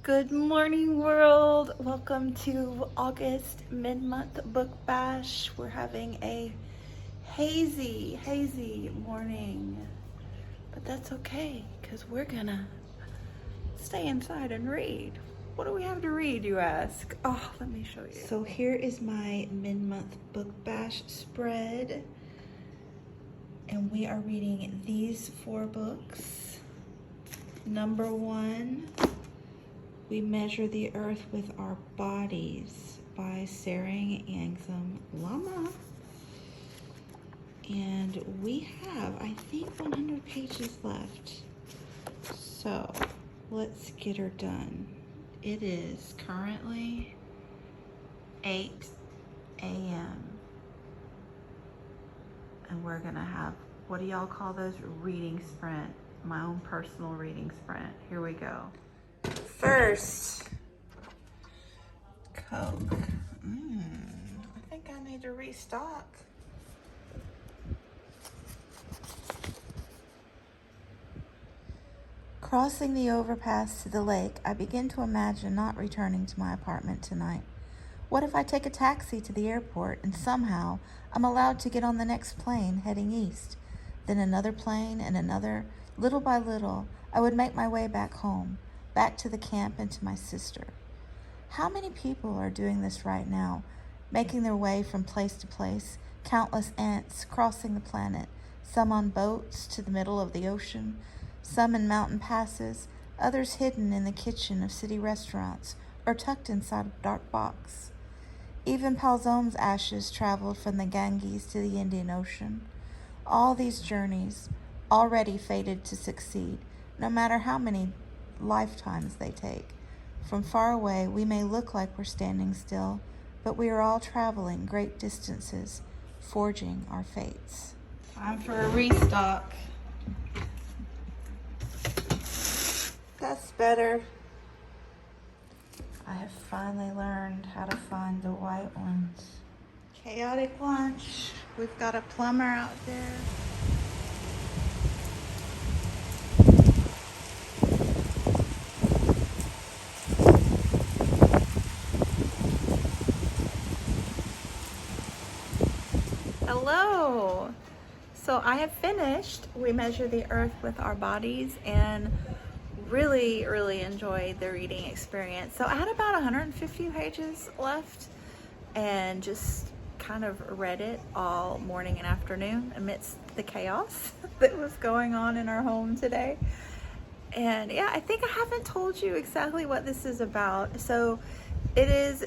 Good morning, world. Welcome to August mid-month book bash. We're having a hazy morning, but that's okay because we're gonna stay inside and read. What do we have to read, you ask? Oh, let me show you. So here is my mid-month book bash spread, and we are reading these 4 books. Number 1, We Measure the Earth with Our Bodies by Sarang Angzum Lama. And we have, I think, 100 pages left. So let's get her done. It is currently 8 a.m. And we're gonna have, what do y'all call those? Reading sprint. My own personal reading sprint. Here we go. First, Coke. I think I need to restock. Crossing the overpass to the lake, I begin to imagine not returning to my apartment tonight. What if I take a taxi to the airport and somehow I'm allowed to get on the next plane heading east? Then another plane and another. Little by little, I would make my way back home, back to the camp and to my sister. How many people are doing this right now, making their way from place to place, countless ants crossing the planet, some on boats to the middle of the ocean, some in mountain passes, others hidden in the kitchen of city restaurants or tucked inside a dark box. Even Palzome's ashes traveled from the Ganges to the Indian Ocean. All these journeys, already fated to succeed, no matter how many lifetimes they take. From far away, we may look like we're standing still, but we are all traveling great distances, forging our fates. Time for a restock. That's better. I have finally learned how to find the white ones. Chaotic lunch. We've got a plumber out there. Hello. So I have finished We Measure the Earth with Our Bodies and really enjoyed the reading experience. So I had about 150 pages left and just kind of read it all morning and afternoon amidst the chaos that was going on in our home today. And yeah, I think I haven't told you exactly what this is about. So it is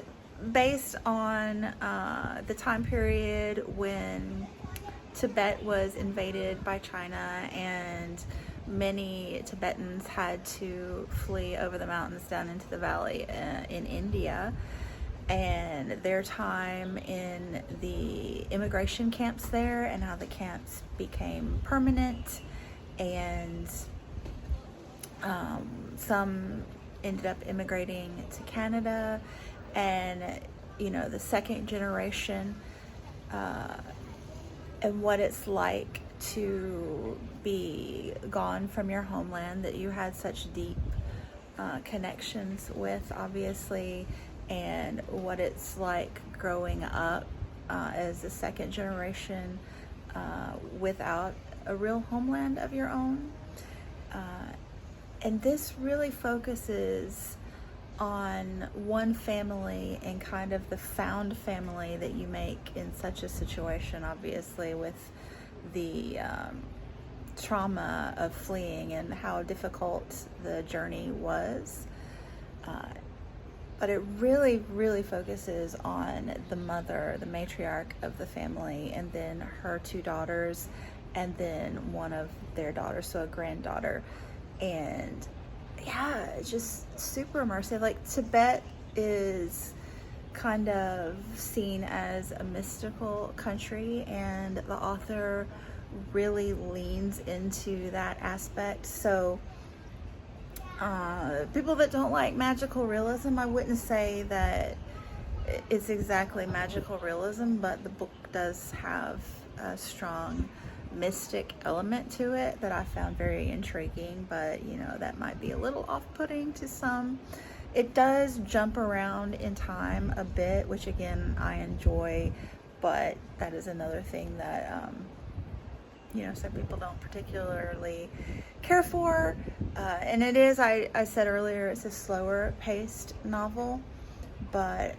based on the time period when Tibet was invaded by China and many Tibetans had to flee over the mountains down into the valley in India, and their time in the immigration camps there and how the camps became permanent, and some ended up immigrating to Canada, and the second generation, and what it's like to be gone from your homeland that you had such deep connections with, obviously, and what it's like growing up as a second generation without a real homeland of your own. And this really focuses on one family and kind of the found family that you make in such a situation, obviously, with the trauma of fleeing and how difficult the journey was. But it really focuses on the mother, the matriarch of the family, and then her 2 daughters, and then one of their daughters, so a granddaughter. And yeah, it's just super immersive. Like, Tibet is kind of seen as a mystical country, and the author really leans into that aspect. So people that don't like magical realism, I wouldn't say that it's exactly magical realism, but the book does have a strong mystic element to it that I found very intriguing, but that might be a little off-putting to some. It does jump around in time a bit, which again I enjoy, but that is another thing that some people don't particularly care for. And it is, I said earlier, it's a slower paced novel, but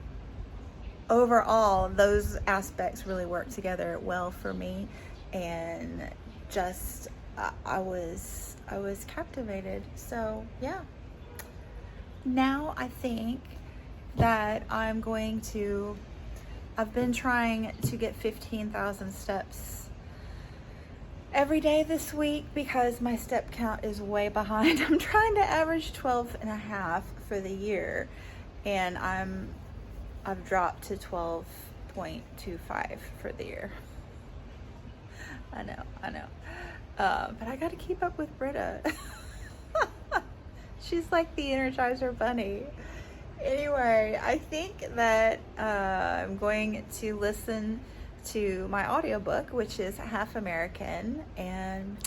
overall those aspects really work together well for me, and just I was captivated. So yeah, now I think that I've been trying to get 15,000 steps every day this week because my step count is way behind. I'm trying to average 12 and a half for the year, and I've dropped to 12.25 for the year. I know. But I got to keep up with Britta. She's like the Energizer Bunny. Anyway, I think that I'm going to listen to my audiobook, which is Half American, and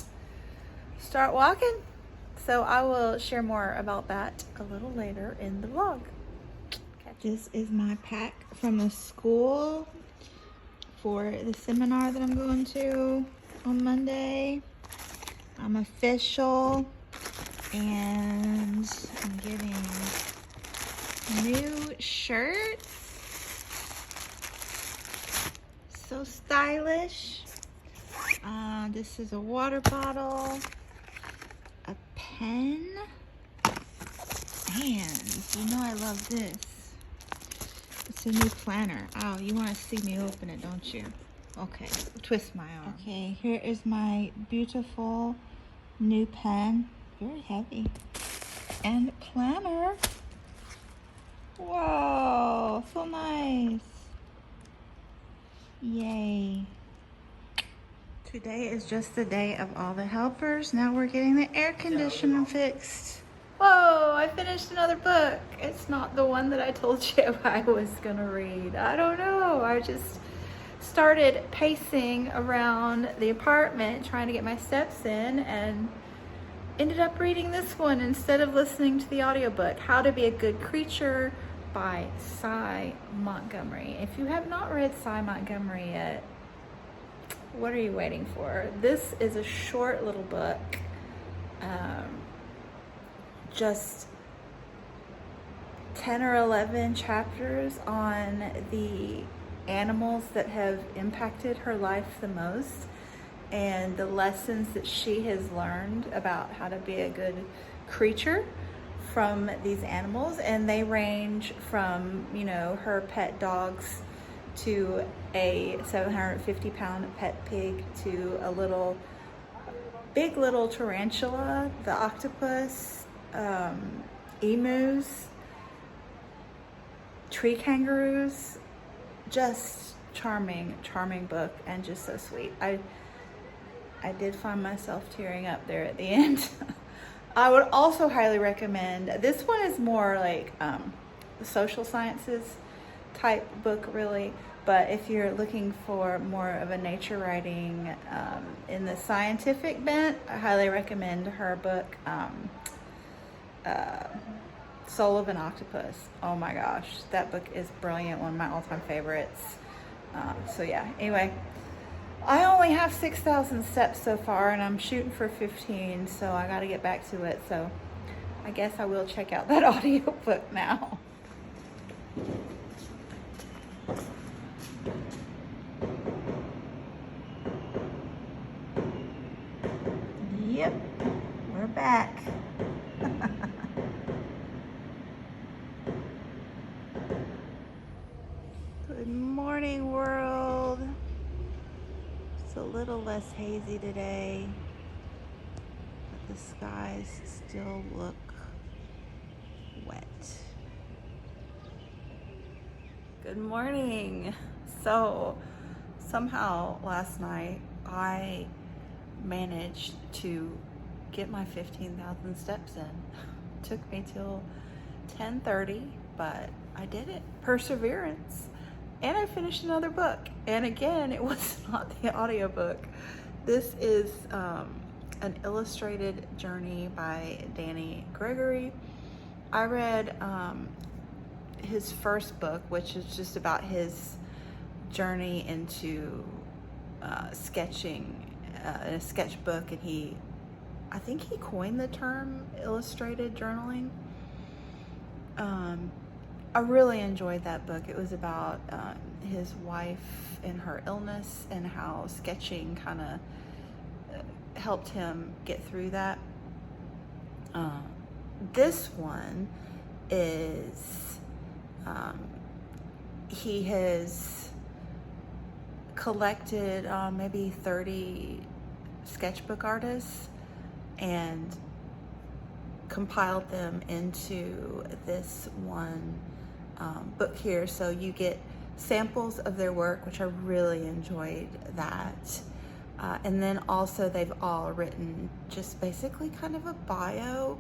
start walking. So I will share more about that a little later in the vlog. This is my pack from the school for the seminar that I'm going to on Monday. I'm official, and I'm getting new shirts. So stylish. This is a water bottle, a pen, and you know I love this. It's a new planner. Oh, you want to see me open it, don't you? Okay, twist my arm. Okay, here is my beautiful new pen. Very heavy. And planner. Whoa, so nice. Yay. Today is just the day of all the helpers. Now we're getting the air conditioner fixed. Whoa, I finished another book. It's not the one that I told you I was gonna read. I don't know. I just started pacing around the apartment trying to get my steps in, and ended up reading this one instead of listening to the audiobook. How to Be a Good Creature by Cy Montgomery. If you have not read Cy Montgomery yet, what are you waiting for? This is a short little book, just 10 or 11 chapters on the animals that have impacted her life the most, and the lessons that she has learned about how to be a good creature from these animals. And they range from, her pet dogs to a 750-pound pet pig to a big little tarantula, the octopus, emus, tree kangaroos. Just charming book, and just so sweet. I did find myself tearing up there at the end. I would also highly recommend, this one is more like social sciences type book really, but if you're looking for more of a nature writing in the scientific bent, I highly recommend her book, Soul of an Octopus. Oh my gosh, that book is brilliant, one of my all-time favorites. So yeah, anyway, I only have 6,000 steps so far, and I'm shooting for 15, so I got to get back to it. So I guess I will check out that audiobook now. Yep, we're back. Good morning, world. It's a little less hazy today, but the skies still look wet. Good morning. So somehow last night I managed to get my 15,000 steps in. Took me till 10:30, but I did it. Perseverance. And I finished another book. And again, it was not the audiobook. This is an illustrated journey by Danny Gregory. I read his first book, which is just about his journey into sketching in a sketchbook, and I think he coined the term illustrated journaling. I really enjoyed that book. It was about his wife and her illness and how sketching kind of helped him get through that. This one is he has collected maybe 30 sketchbook artists and compiled them into this one book here. So you get samples of their work, which I really enjoyed that. And then also they've all written just basically kind of a bio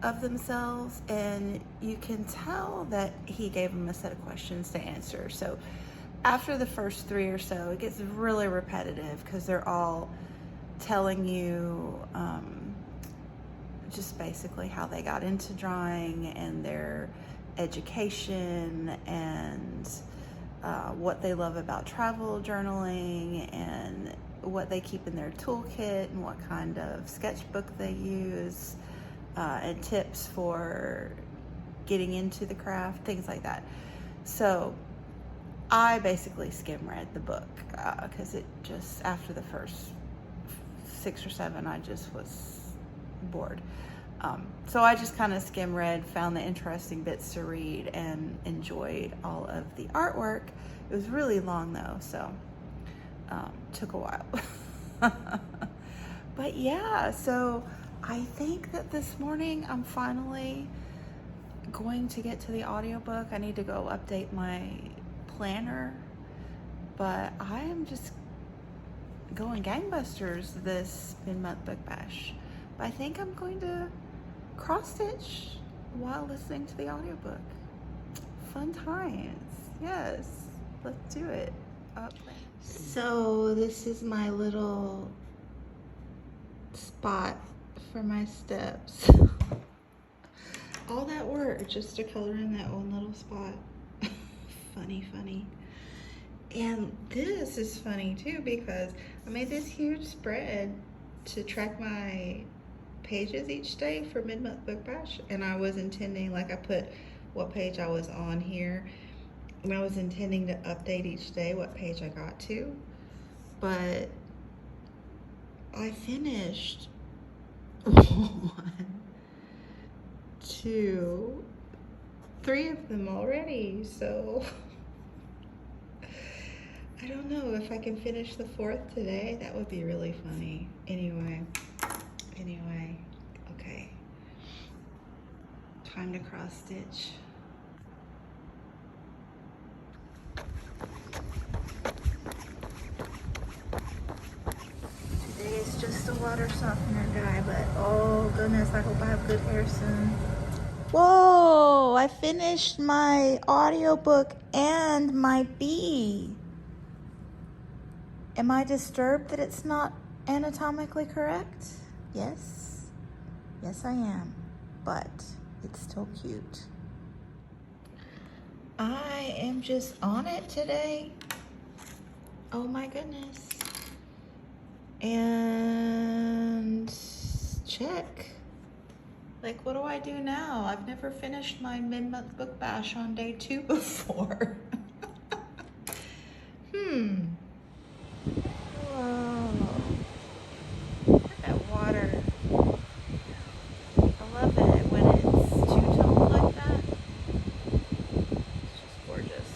of themselves, and you can tell that he gave them a set of questions to answer. So after the first 3 or so, it gets really repetitive because they're all telling you just basically how they got into drawing and their education and what they love about travel journaling and what they keep in their toolkit and what kind of sketchbook they use and tips for getting into the craft, things like that. So I basically skim read the book because it just, after the first 6 or 7, I just was bored. So I just kind of skim read, found the interesting bits to read, and enjoyed all of the artwork. It was really long though, so took a while. But yeah, so I think that this morning I'm finally going to get to the audiobook. I need to go update my planner, but I am just going gangbusters this mid-month book bash. But I think I'm going to cross stitch while listening to the audiobook. Fun times. Yes, let's do it. So this is my little spot for my steps. All that work just to color in that one little spot. Funny. And this is funny too, because I made this huge spread to track my pages each day for mid-month book bash, and I was intending, like, I put what page I was on here, and I was intending to update each day what page I got to, but I finished 1, 2, 3 of them already, so I don't know if I can finish the 4th today. That would be really funny. Anyway, okay. Time to cross stitch. Today is just a water softener guy, but oh goodness, I hope I have good hair soon. Whoa, I finished my audiobook and my bee. Am I disturbed that it's not anatomically correct? Yes. Yes, I am. But it's still cute. I am just on it today. Oh my goodness. And check. Like, what do I do now? I've never finished my mid-month book bash on day 2 before. Whoa. Look at that water. I love it when it's two-toned like that. It's just gorgeous.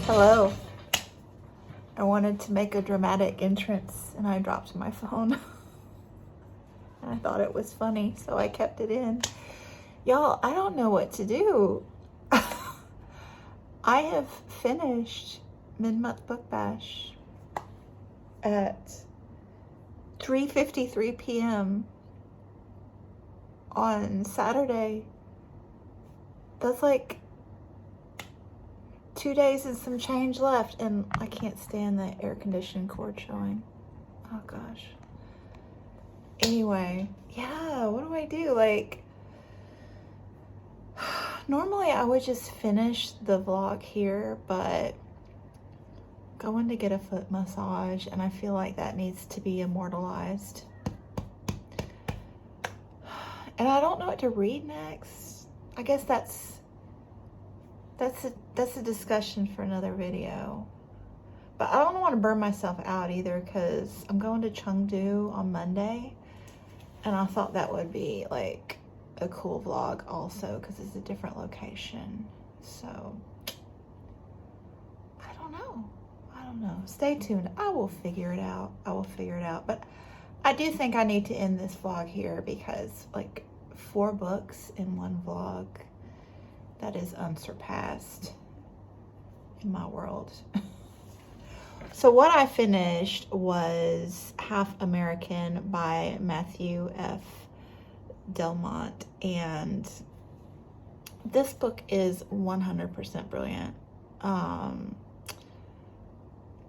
Hello. I wanted to make a dramatic entrance and I dropped my phone. And I thought it was funny, so I kept it in. Y'all, I don't know what to do. I have finished mid-month book bash at 3:53 p.m. on Saturday. That's like 2 days and some change left, and I can't stand the air conditioning cord showing. Oh gosh. Anyway, yeah, what do I do? Like, normally I would just finish the vlog here, but going to get a foot massage, and I feel like that needs to be immortalized. And I don't know what to read next. I guess that's a discussion for another video. But I don't want to burn myself out either, because I'm going to Chengdu on Monday, and I thought that would be like a cool vlog also, because it's a different location. So I don't know. Stay tuned. I will figure it out. But I do think I need to end this vlog here, because like 4 books in one vlog, that is unsurpassed in my world. So what I finished was Half American by Matthew F. Delmont, and this book is 100% brilliant.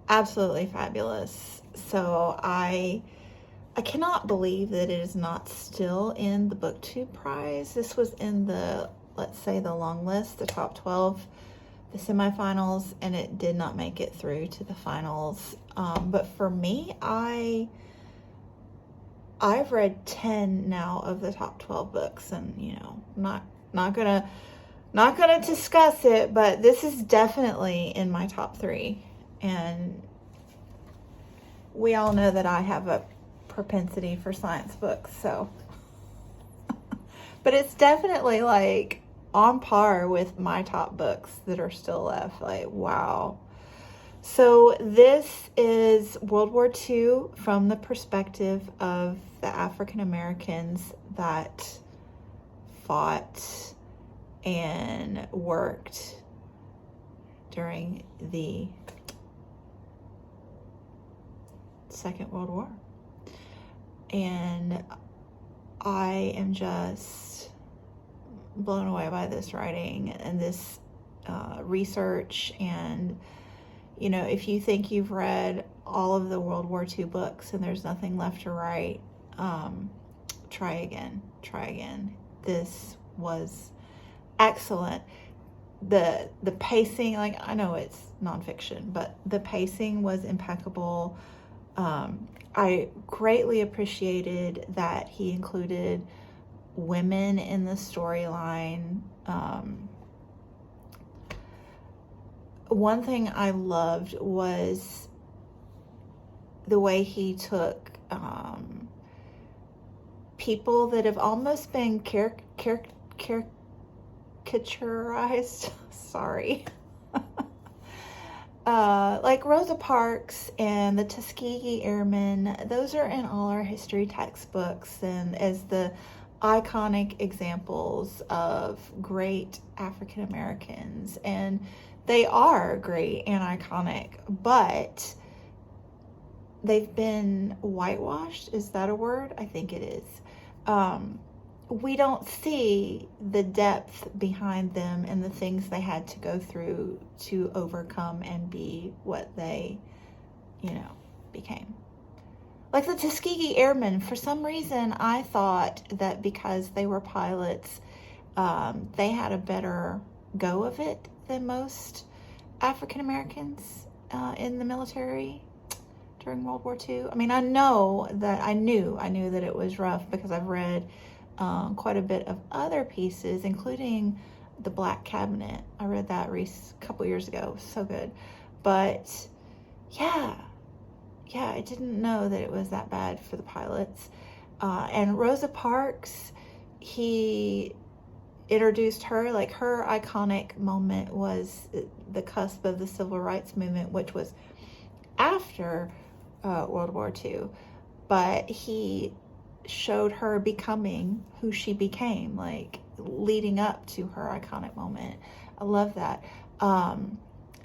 Absolutely fabulous. So I cannot believe that it is not still in the BookTube prize. This was in the, let's say, the long list, the top 12, the semifinals, and it did not make it through to the finals. But for me, I've read 10 now of the top 12 books, and you know, not gonna discuss it, but this is definitely in my top 3. And we all know that I have a propensity for science books, so but it's definitely like on par with my top books that are still left. Like, wow. So this is World War II from the perspective of the African Americans that fought and worked during the Second World War. And I am just blown away by this writing and this research. And you know, if you think you've read all of the World War II books and there's nothing left to write, try again. This was excellent. The pacing, like, I know it's nonfiction, but the pacing was impeccable. I greatly appreciated that he included women in the storyline. One thing I loved was the way he took people that have almost been caricaturized. Sorry. Like Rosa Parks and the Tuskegee Airmen. Those are in all our history textbooks, and as the iconic examples of great African Americans. And they are great and iconic, but they've been whitewashed. Is that a word? I think it is. We don't see the depth behind them and the things they had to go through to overcome and be what they, you know, became. Like the Tuskegee Airmen, for some reason, I thought that because they were pilots, they had a better go of it than most African Americans in the military during World War II. I mean, I knew that it was rough because I've read quite a bit of other pieces, including The Black Cabinet. I read that a couple years ago. So good. But yeah, I didn't know that it was that bad for the pilots. And Rosa Parks, he introduced her, like her iconic moment was the cusp of the civil rights movement, which was after World War II. But he showed her becoming who she became, like leading up to her iconic moment. I love that.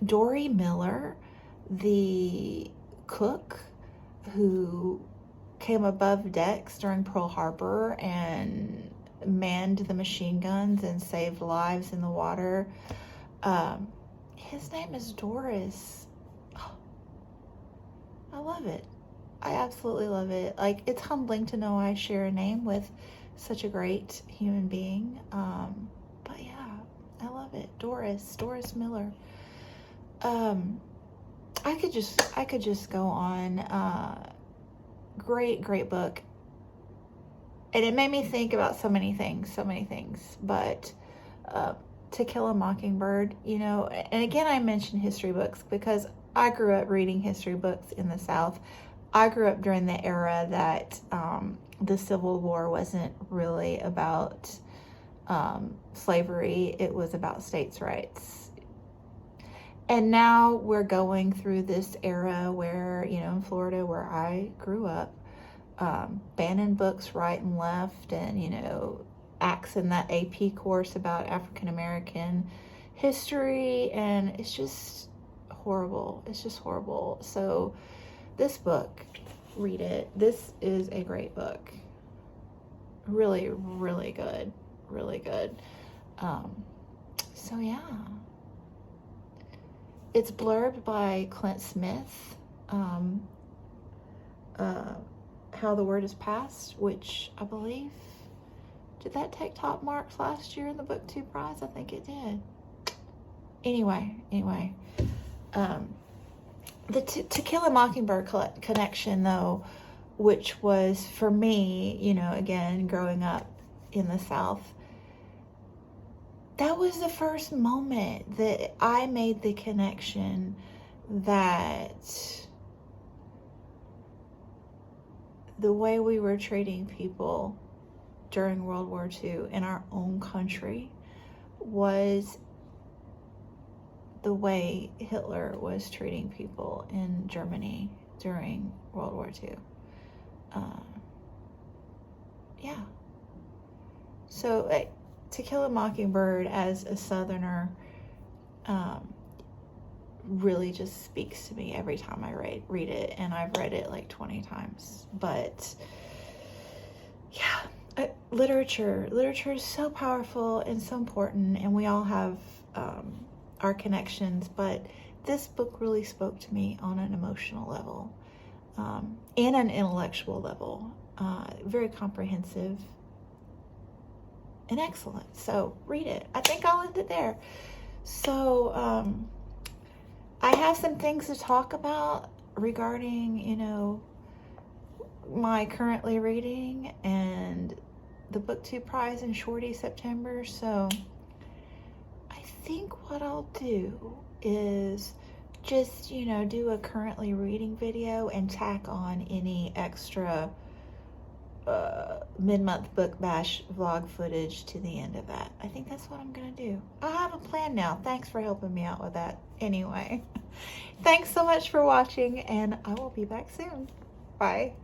Dory Miller, the cook who came above decks during Pearl Harbor and manned the machine guns and saved lives in the water. his name is Doris. Oh, I love it. I absolutely love it. Like, it's humbling to know I share a name with such a great human being. But yeah, I love it. Doris Miller. I could just go on. Great book. And it made me think about so many things. But To Kill a Mockingbird, you know, and again, I mentioned history books because I grew up reading history books in the South. I grew up during the era that the Civil War wasn't really about slavery. It was about states' rights. And now we're going through this era where, you know, in Florida where I grew up, banning books right and left, and, you know, axing that AP course about African American history, and it's just horrible. It's just horrible. So this book, read it. This is a great book. Really, really good. Really good. So yeah. It's blurbed by Clint Smith. How the Word is Passed, which I believe, did that take top marks last year in the BookTube prize? I think it did. Anyway, the To Kill a Mockingbird connection, though, which was for me, you know, again, growing up in the South, that was the first moment that I made the connection that the way we were treating people during World War II in our own country was the way Hitler was treating people in Germany during World War II. Yeah. So To Kill a Mockingbird as a Southerner really just speaks to me every time I read it, and I've read it like 20 times. But yeah, literature is so powerful and so important, and we all have our connections, but this book really spoke to me on an emotional level and an intellectual level. Very comprehensive and excellent. So read it. I think I'll end it there. So I have some things to talk about regarding, you know, my currently reading and the BookTube prize in Shorty September. So I think what I'll do is just, you know, do a currently reading video and tack on any extra mid-month book bash vlog footage to the end of that. I think that's what I'm gonna do. I have a plan now. Thanks for helping me out with that. Anyway, thanks so much for watching, and I will be back soon. Bye.